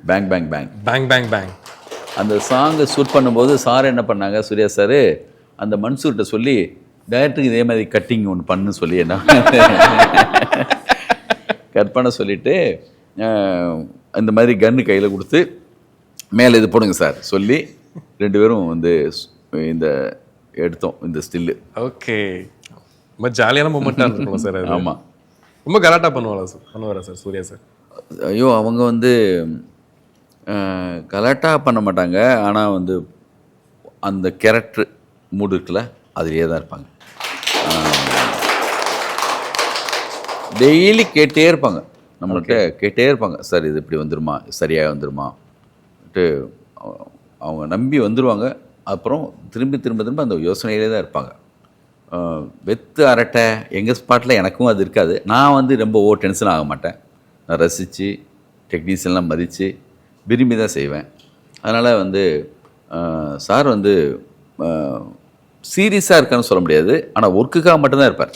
Bang bang bang bang bang bang. அந்த சாங்கை shoot பண்ணும்போது சார் என்ன பண்ணாங்க, சூர்யா சார் அந்த மன்சூர்கிட்ட சொல்லி டேரக்டருக்கு இதே மாதிரி கட்டிங் ஒன்று பண்ணு சொல்லி என்ன கட் பண்ண சொல்லிவிட்டு இந்த மாதிரி கன்று கையில் கொடுத்து மேலே இது போடுங்க சார் சொல்லி 2 பேரும் வந்து இந்த எடுத்தோம் இந்த ஸ்டில்லு. ஓகே, ரொம்ப ஜாலியான மூமெண்ட்டாக இருந்துருக்கும் சார். ஆமாம், ரொம்ப கலாட்டா பண்ணுவாரா சார் சூர்யா சார்? ஐயோ அவங்க வந்து கலாட்டா பண்ண மாட்டாங்க, ஆனால் வந்து அந்த கேரக்டர் மூடு இருக்குல்ல அதுலேயே தான் இருப்பாங்க. டெய்லி கேட்டே இருப்பாங்க நம்மள்கிட்ட, கேட்டே இருப்பாங்க சார் இது இப்படி வந்துருமா, சரியாக வந்துருமான்ட்டு அவங்க நம்பி வந்துடுவாங்க. அப்புறம் திரும்ப திரும்ப திரும்ப அந்த யோசனையிலே தான் இருப்பாங்க. வெத்து அரட்டை எங்கள் ஸ்பாட்டில் எனக்கும் அது இருக்காது. நான் வந்து ரொம்ப டென்ஷன் ஆக மாட்டேன். நான் ரசித்து டெக்னீஷியன்லாம் மதித்து விரும்பி தான் செய்வேன். அதனால் வந்து சார் வந்து சீரியஸாக இருக்கான்னு சொல்ல முடியாது, ஆனால் ஒர்க்குக்காக மட்டும்தான் இருப்பார்.